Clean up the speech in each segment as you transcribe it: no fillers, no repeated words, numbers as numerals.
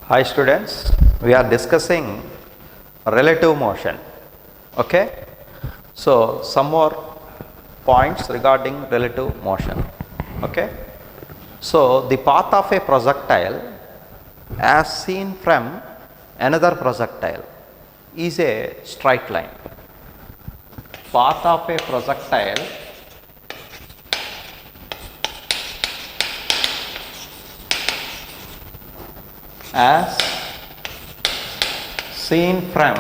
Hi students, we are discussing relative motion. Okay, so some more points regarding relative motion. Okay, so the path of a projectile as seen from another projectile is a straight line. Path of a projectile as seen from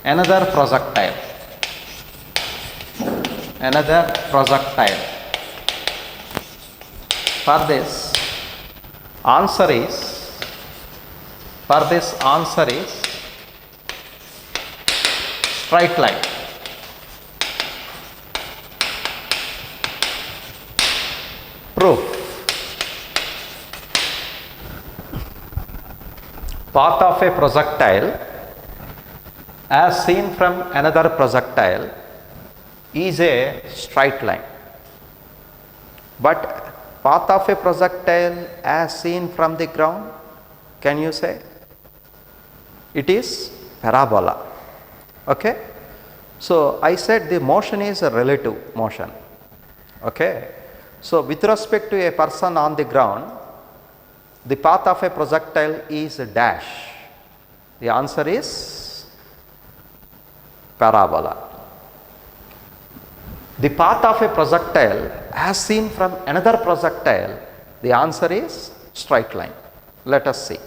another projectile. For this answer is straight line. Proof. Path of a projectile as seen from another projectile is a straight line, but path of a projectile as seen from the ground, can you say? It is parabola. Okay, so I said the motion is a relative motion. Okay, so with respect to a person on the ground, the path of a projectile is dash. The answer is parabola. The path of a projectile as seen from another projectile, the answer is straight line. Let us see.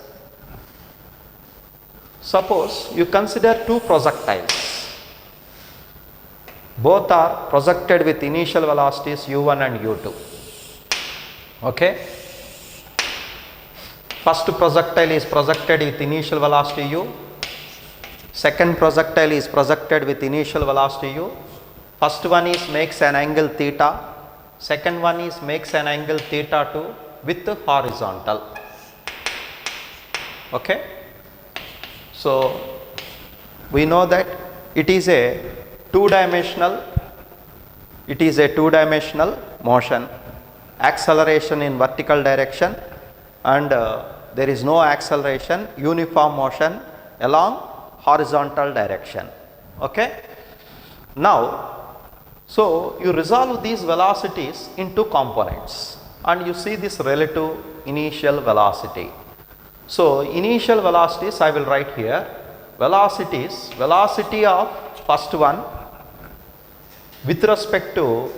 Suppose you consider two projectiles. Both are projected with initial velocities u1 and u2. Okay. First projectile is projected with initial velocity u. Second projectile is projected with initial velocity u. First one is makes an angle theta. Second one is makes an angle theta 2 with horizontal. Okay. So we know that it is a two-dimensional motion, acceleration in vertical direction, and there is no acceleration, uniform motion along horizontal direction. Okay. Now, so you resolve these velocities into components and you see this relative initial velocity. So initial velocities I will write here. Velocities, velocity of first one with respect to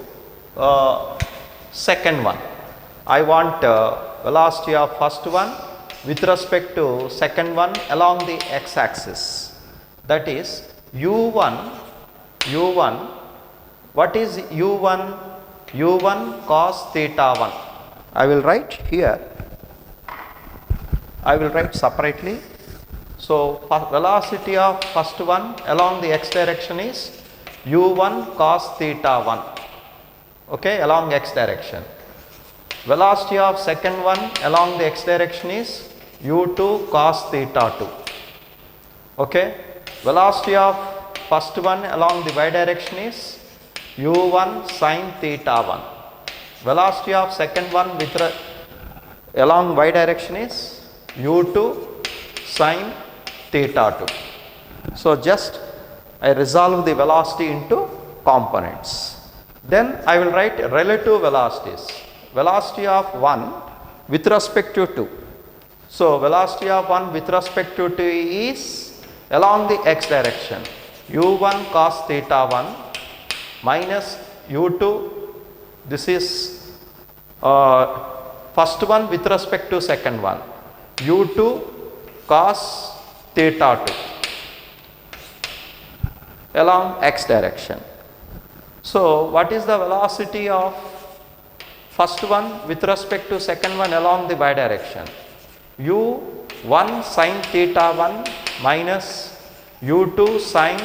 second one. I want velocity of first one with respect to second one along the x-axis, that is u1. What is u1? u1 cos theta 1. I will write here, I will write separately. So velocity of first one along the x direction is u1 cos theta 1, okay, along x direction. Velocity of second one along the x direction is u2 cos theta 2. Okay. Velocity of first one along the y direction is u1 sin theta 1. Velocity of second one along y direction is u2 sin theta 2. So just I resolve the velocity into components. Then I will write relative velocities. Velocity of 1 with respect to 2. So velocity of 1 with respect to 2 is along the x direction, u1 cos theta 1 minus u2, this is first one with respect to second one, u2 cos theta 2 along x direction. So what is the velocity of first one with respect to second one along the y direction? u1 sin theta 1 minus u2 sin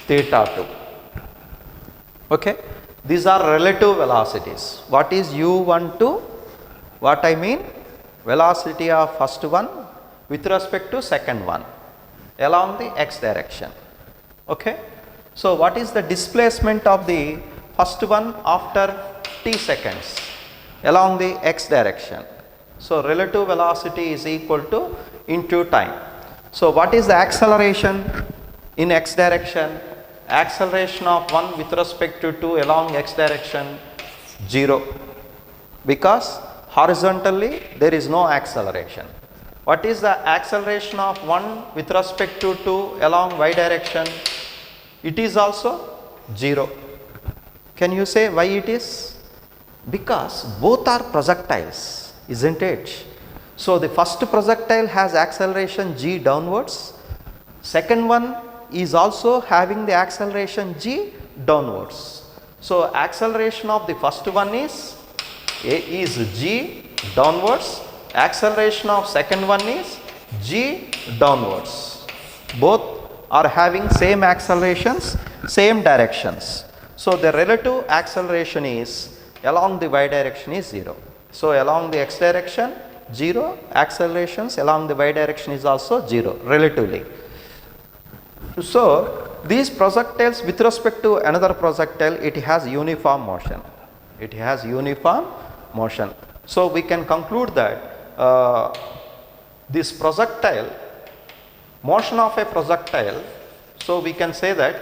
theta 2. Okay. These are relative velocities. What is u12? What I mean? Velocity of first one with respect to second one along the x direction. Okay. So what is the displacement of the first one after t seconds? along the x direction. So relative velocity is equal to into time. So what is the acceleration in x direction? Acceleration of 1 with respect to 2 along x direction 0, because horizontally there is no acceleration. What is the acceleration of 1 with respect to 2 along y direction? It is also 0. Can you say why it is? Because both are projectiles, isn't it? So the first projectile has acceleration g downwards, second one is also having the acceleration g downwards. So acceleration of the first one is g downwards, acceleration of second one is g downwards. Both are having same accelerations, same directions. So the relative acceleration is along the y direction is 0. So along the x direction 0, accelerations along the y direction is also 0 relatively. So these projectiles with respect to another projectile, it has uniform motion. It has uniform motion. So we can conclude that this projectile, motion of a projectile, so we can say that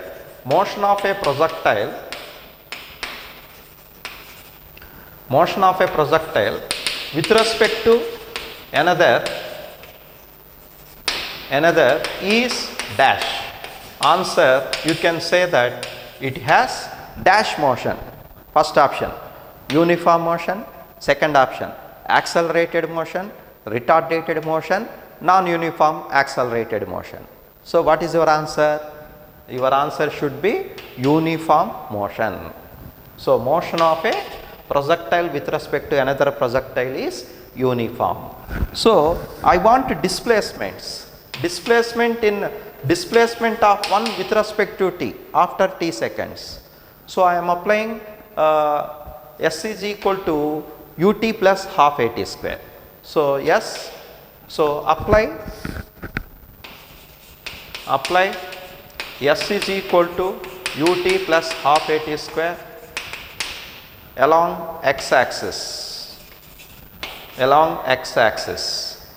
motion of a projectile with respect to another is dash. Answer, you can say that it has dash motion. First option uniform motion, second option accelerated motion, retarded motion, non-uniform accelerated motion. So what is your answer? Your answer should be uniform motion. So motion of a projectile with respect to another projectile is uniform. So I want displacements. Displacement of 1 with respect to t after t seconds. So I am applying s is equal to ut plus half at square. So yes, so apply s is equal to ut plus half at square along x axis.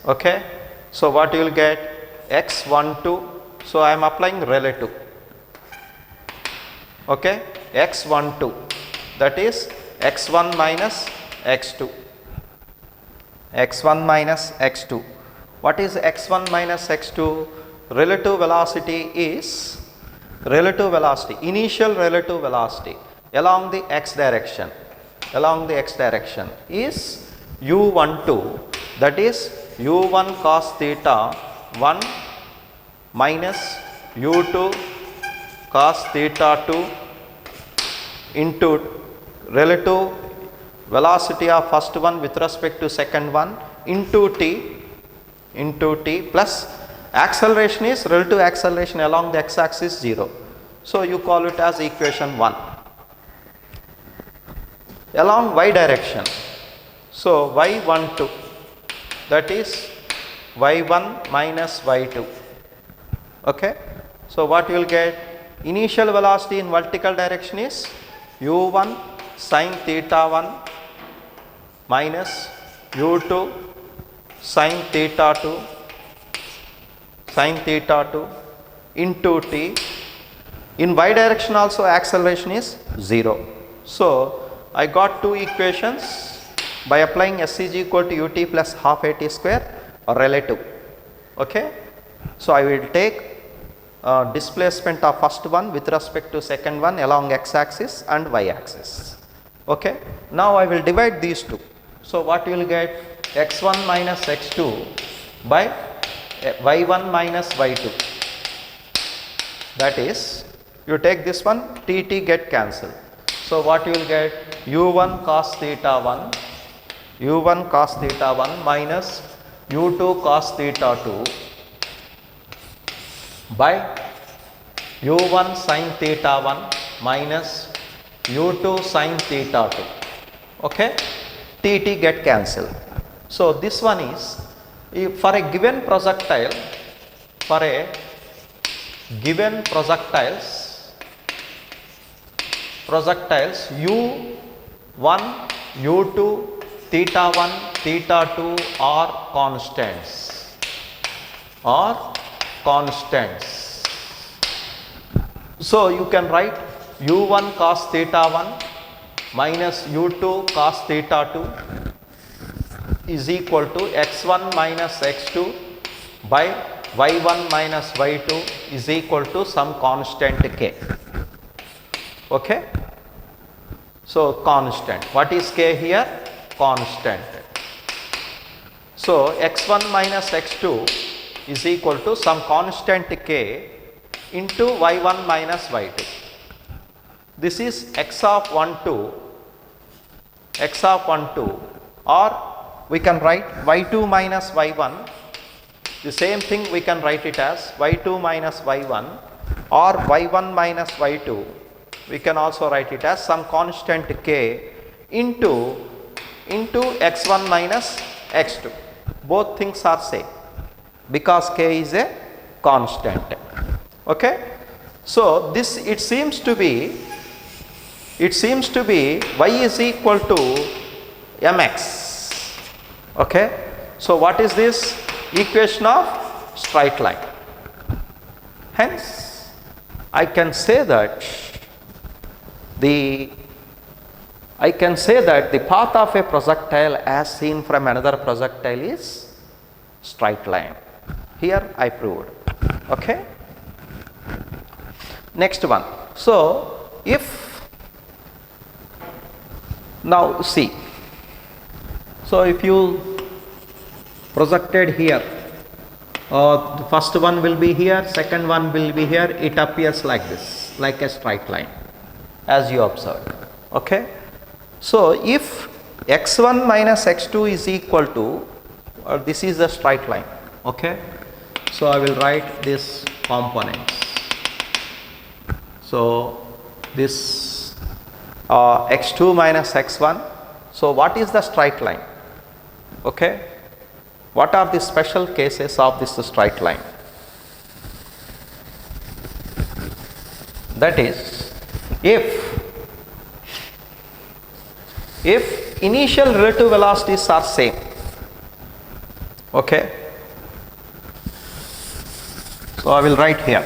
Okay. So what you will get? x12. So I am applying relative. Okay. x12, that is x1 minus x2. x1 minus x2. What is x1 minus x2? Relative velocity is initial relative velocity along the x direction. Is u12, that is u1 cos theta 1 minus u2 cos theta 2 into relative velocity of first one with respect to second one into t plus acceleration is relative acceleration along the x axis 0. So you call it as equation 1. Along y direction, so y12, that is y1 minus y2. Okay. So what you will get? Initial velocity in vertical direction is u1 sin theta 1 minus u2 sin theta 2 into t. In y direction also acceleration is 0. So I got two equations by applying s is equal to ut plus half at square relative. Okay. So I will take displacement of first one with respect to second one along x axis and y axis. Okay. Now I will divide these two. So what you will get? x1 minus x2 by y1 minus y2. That is, you take this one, t get cancelled. So what you will get? u1 cos theta 1 minus u2 cos theta 2 by u1 sin theta 1 minus u2 sin theta 2. Okay. t get cancelled. So this one is, for a given projectile, projectiles u1, u2, theta 1, theta 2 are constants. Are constants. So you can write u1 cos theta 1 minus u2 cos theta 2 is equal to x1 minus x2 by y1 minus y2 is equal to some constant k. Okay. So constant. What is k here? Constant. So x1 minus x2 is equal to some constant k into y1 minus y2. This is x of 1 2, x of 1 2, or we can write y2 minus y1. The same thing we can write it as y2 minus y1 or y1 minus y2. We can also write it as some constant k into x1 minus x2. Both things are same because k is a constant. Okay. So this it seems to be y is equal to mx. Okay. So what is this? Equation of straight line. Hence I can say that the path of a projectile as seen from another projectile is straight line. Here I proved. Okay. Next one. So if now see, so if you projected here, the first one will be here, second one will be here, it appears like this, like a straight line as you observed. Okay. So if x1 minus x2 is equal to, this is the straight line. Okay. So I will write this components. So this x2 minus x1. So what is the straight line? Okay. What are the special cases of this straight line? That is, if initial relative velocities are same. Okay. So I will write here.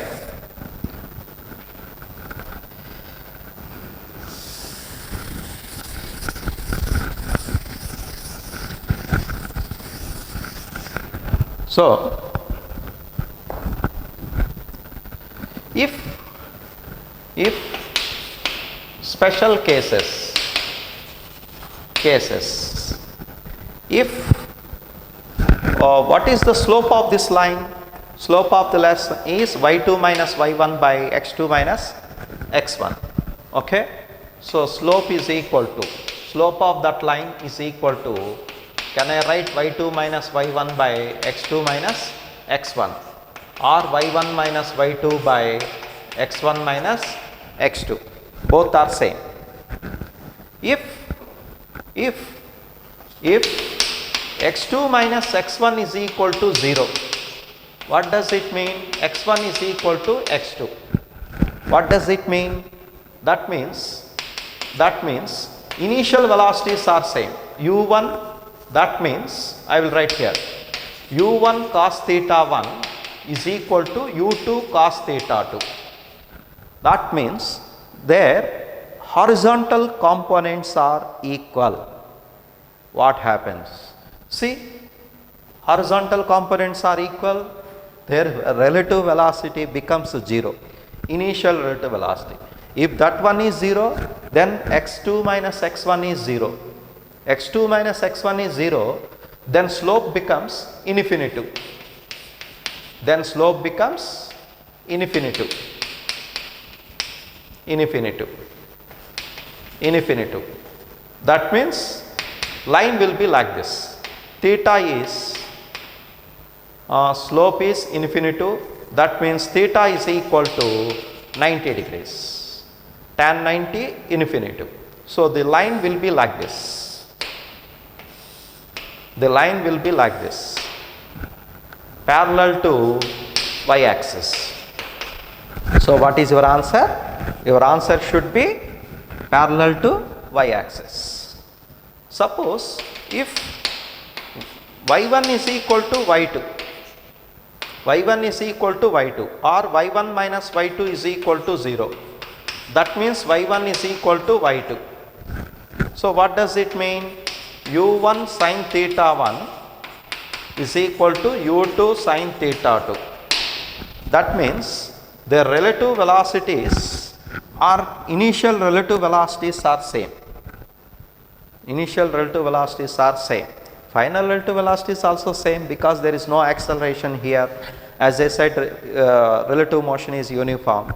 So if special cases, if what is the slope of this line? Slope of the lesson is y2 minus y1 by x2 minus x1. Okay. So slope is equal to, slope of that line is equal to, can I write y2 minus y1 by x2 minus x1 or y1 minus y2 by x1 minus x2? Both are same. If x2 minus x1 is equal to 0, what does it mean? x1 is equal to x2. What does it mean? That means initial velocities are same. u1, that means I will write here u1 cos theta 1 is equal to u2 cos theta 2. That means their horizontal components are equal. What happens? See, horizontal components are equal, their relative velocity becomes 0, initial relative velocity. If that one is 0, then x2 minus x1 is 0. x2 minus x1 is 0, then slope becomes infinitive. Then slope becomes infinitive. That means line will be like this. Theta is, slope is infinitive. That means theta is equal to 90 degrees. Tan 90 infinitive. So the line will be like this. The line will be like this, parallel to y axis. So what is your answer? Your answer should be parallel to y axis. Suppose if y1 is equal to y2, y1 is equal to y2 or y1 minus y2 is equal to 0, that means y1 is equal to y2. So what does it mean? u1 sin theta 1 is equal to u2 sin theta 2. That means their relative velocities or initial relative velocities are same. Initial relative velocities are same. Final relative velocity is also same because there is no acceleration here. As I said, relative motion is uniform.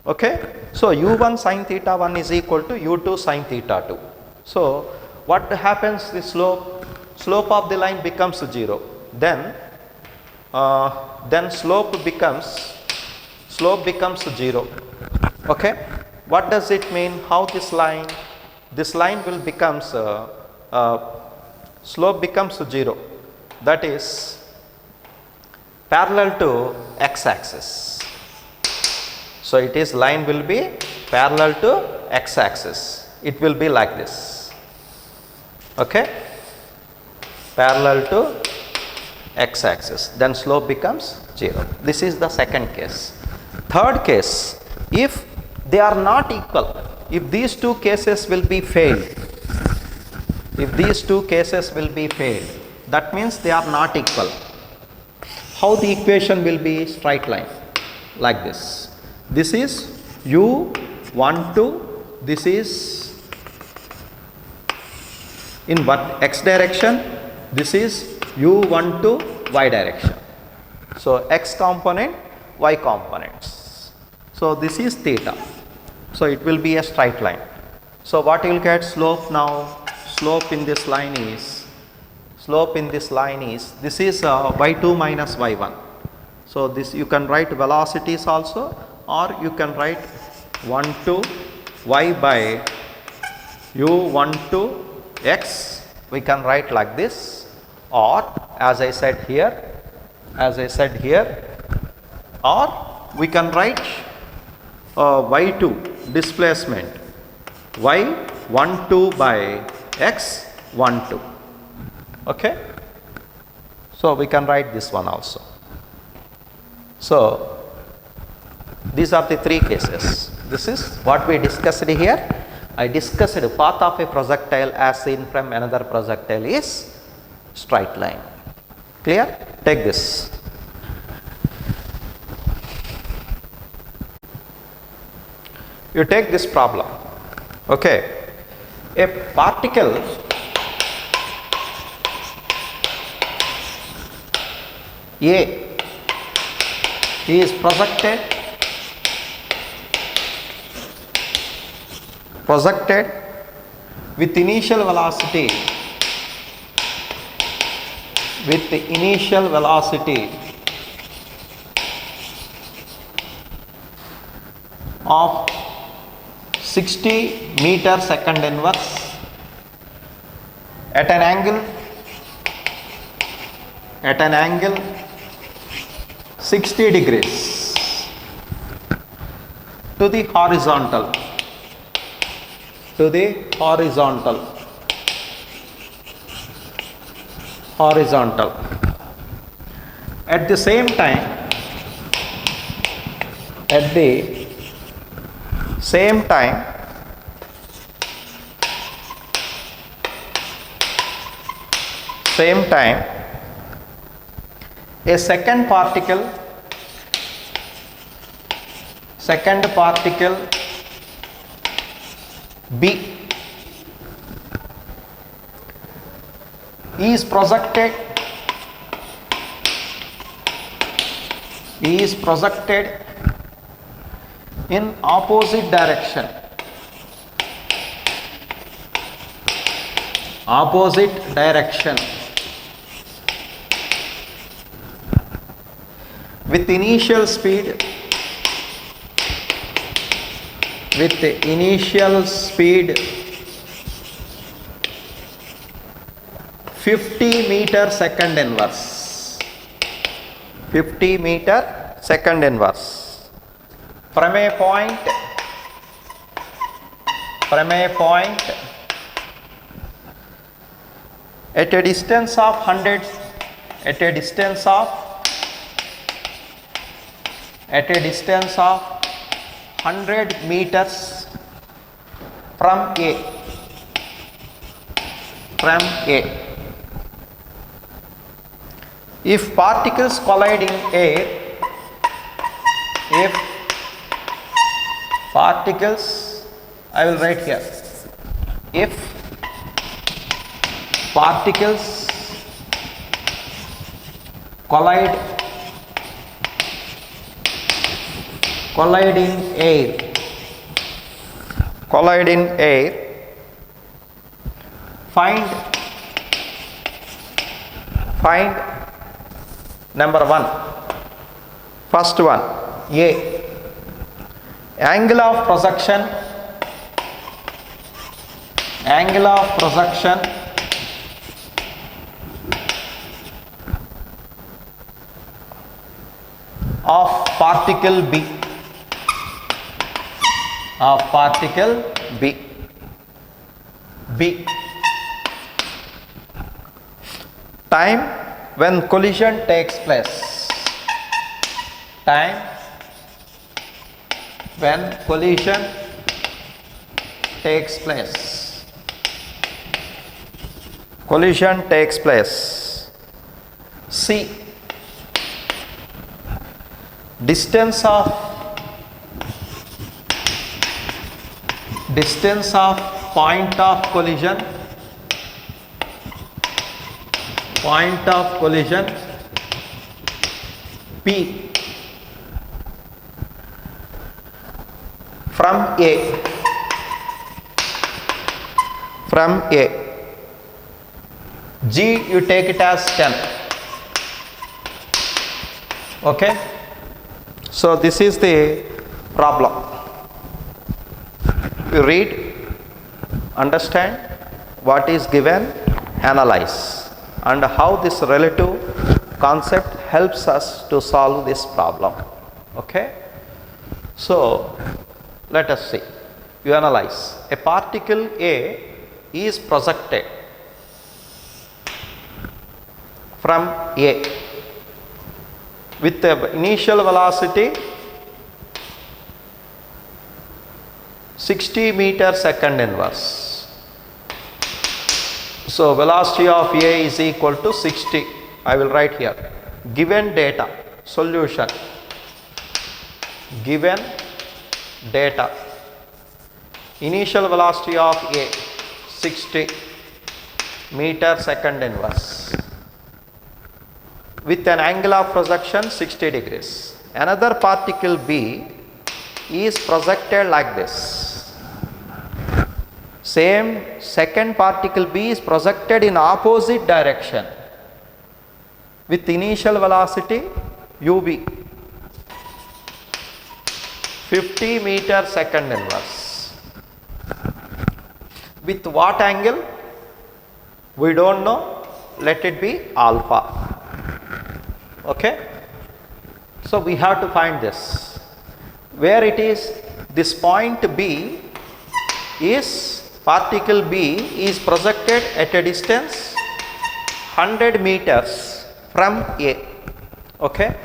Okay. So u1 sin theta 1 is equal to u2 sin theta 2. So what happens? The slope of the line becomes 0. Then slope becomes 0. Okay. What does it mean? How this line will becomes slope becomes 0, that is parallel to x-axis. So it is line will be parallel to x-axis. It will be like this. Okay, parallel to x-axis, then slope becomes 0. This is the second case. Third case, if they are not equal, if these two cases will be failed, that means they are not equal. How the equation will be? Straight line like this. This is u12, this is in what x direction, this is u12 y direction. So x component, y components. So this is theta. So it will be a straight line. So what you will get? Slope now. Slope in this line is this is y2 minus y1. So this you can write velocities also, or you can write 12 y by u12 x. We can write like this, or as I said here, or we can write y2 displacement y12 by x12. Okay. So we can write this one also. So these are the three cases. This is what we discussed here. I discussed the path of a projectile as seen from another projectile is straight line. Clear? Take this. You take this problem. Okay. A particle A is projected with initial velocity of 60 meter second inverse at an angle 60 degrees to the horizontal. At the same time, a second particle B is projected in opposite direction with initial speed 50 meter second inverse. From a point at a distance of 100 at a distance of 100 meters from A. If particles collide in air, I will write here, if particles collide in air, find number 1, first one, A, angle of projection of particle B. Time when collision takes place. Collision takes place. C, distance of point of collision P from A. G, you take it as 10. Okay, so this is the problem. You read, understand what is given, analyze, and how this relative concept helps us to solve this problem. Okay, so let us see. You analyze. A particle A is projected from A with the initial velocity 60 meters second inverse. So velocity of A is equal to 60. I will write here. Given data, solution. Given data. Initial velocity of A 60 meter second inverse with an angle of projection 60 degrees. Another particle B is projected like this. Same second particle B is projected in opposite direction with initial velocity UB 50 meter second inverse. With what angle? We don't know. Let it be alpha. Okay. So we have to find this. Where it is, this point B is, particle B is projected at a distance 100 meters from A. Okay.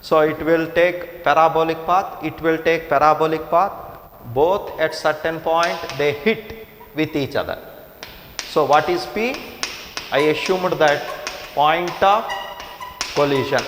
So it will take parabolic path. Both at certain point they hit with each other. So what is P? I assumed that point of collision.